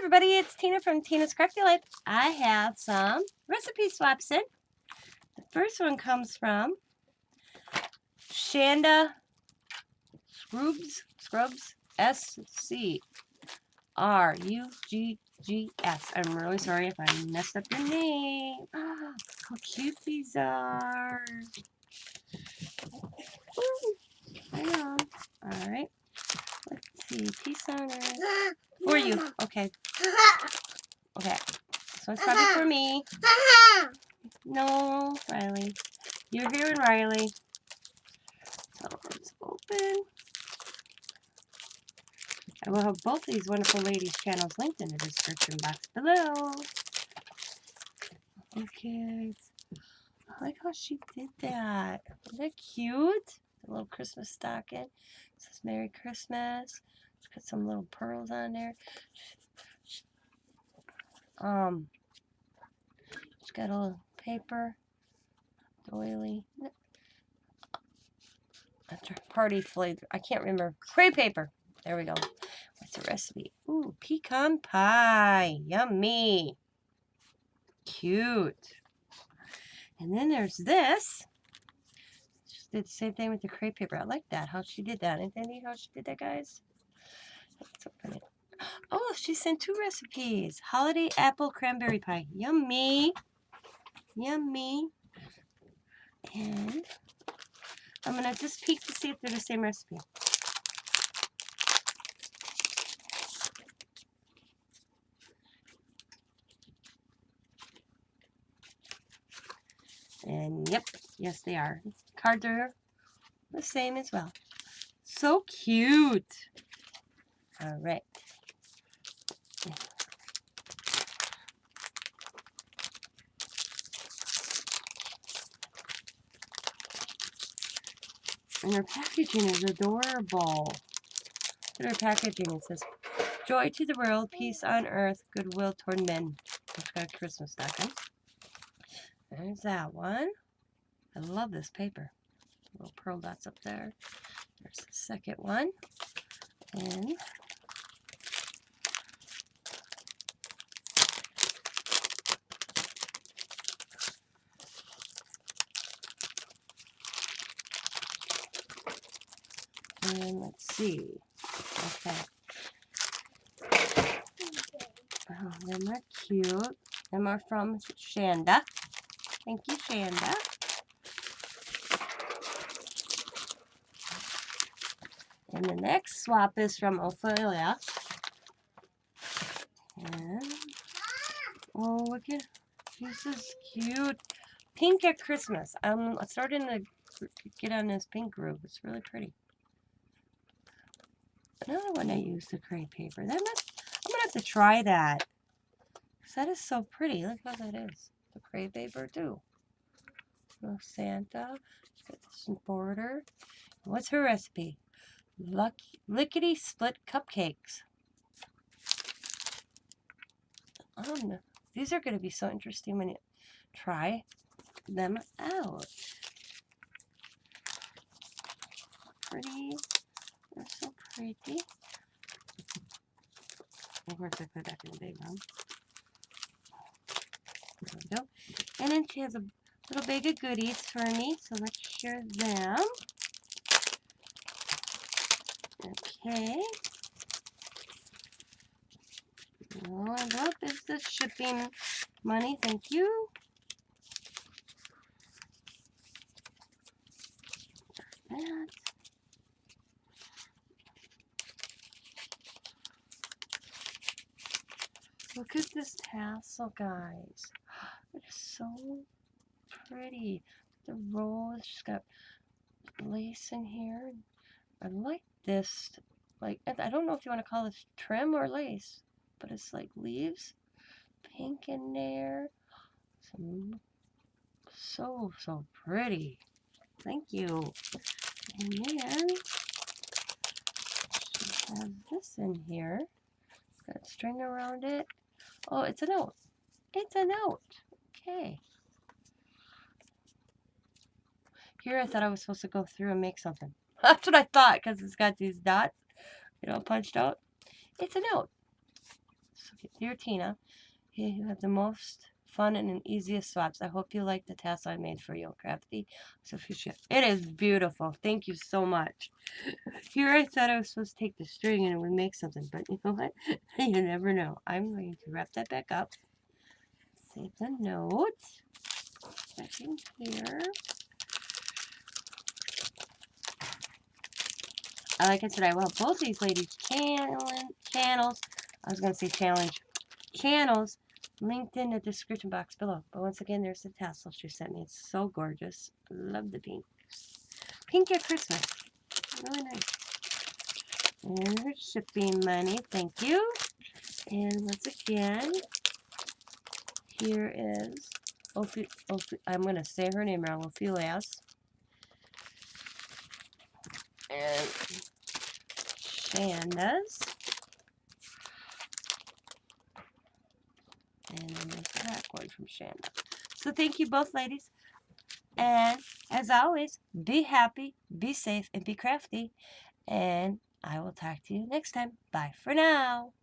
everybody, it's Tina from Tina's Crafty Life. I have some recipe swaps in. The first one comes from Chanda Scrubs SCRUGGS. I'm really sorry if I messed up your name. Oh, how cute these are. Ooh, hang on. Alright. Let's see. Peace on earth. For you. Okay. Okay. This one's probably for me. No, Riley. You're here and Riley. So let's open. I will have both these wonderful ladies' channels linked in the description box below. Okay. I like how she did that. Isn't that cute? A little Christmas stocking. It says Merry Christmas. It's got some little pearls on there. It's got a little paper. Doily. That's party flavor. I can't remember. Crepe paper. There we go. What's the recipe? Ooh, pecan pie. Yummy. Cute. And then there's this. She did the same thing with the crepe paper. I like that. How she did that. Isn't that neat how she did that, guys? Let's open it. Oh, she sent 2 recipes. Holiday apple cranberry pie. Yummy. Yummy. And I'm going to just peek to see if they're the same recipe. And yep, yes they are. Cards are the same as well. So cute. All right. And her packaging is adorable. Look at her packaging. It says, "Joy to the world, peace on earth, goodwill toward men." It's got a Christmas stocking. There's that one. I love this paper. Little pearl dots up there. There's the second one. And let's see. Okay. Oh, them are cute. Them are from Chanda. Thank you, Chanda. And the next swap is from Ofelia. And oh, look at this is cute. Pink at Christmas. I'm starting to get on this pink groove. It's really pretty. Another one I use the crepe paper. I'm gonna have to try that. Because that is so pretty. Look how that is. The crepe paper too. Little Santa. She's got this border. What's her recipe? Lickety split cupcakes. Oh, these are going to be so interesting when you try them out. Pretty. They're so pretty. Of course, I put that in the big one. There we go. And then she has a little bag of goodies for me, so let's share them. Okay. Oh, I love this shipping money. Thank you. That. Look at this tassel, guys. It's so pretty. The rose, she's got lace in here. I like this. Like, I don't know if you want to call this trim or lace, but it's like leaves, pink in there. So pretty. Thank you. And then she has this in here. Got string around it. Oh, it's a note. It's a note. Okay. Here I thought I was supposed to go through and make something. That's what I thought, because it's got these dots, punched out. It's a note. So, dear Tina, you have the most fun and easiest swaps. I hope you like the tassel I made for you, Crafty. So it is beautiful. Thank you so much. Here I thought I was supposed to take the string and it would make something, but you know what? You never know. I'm going to wrap that back up. Save the note. Back in here. Like I said, I will have both these ladies' channels. I was going to say channels linked in the description box below. But once again, there's the tassel she sent me. It's so gorgeous. Love the pink. Pink at Christmas. Really nice. And her shipping money. Thank you. And once again, here is I'm going to say her name wrong. Ophelia's. And Chanda's. And then there's the back one from Chanda. So thank you both, ladies. And as always, be happy, be safe, and be crafty. And I will talk to you next time. Bye for now.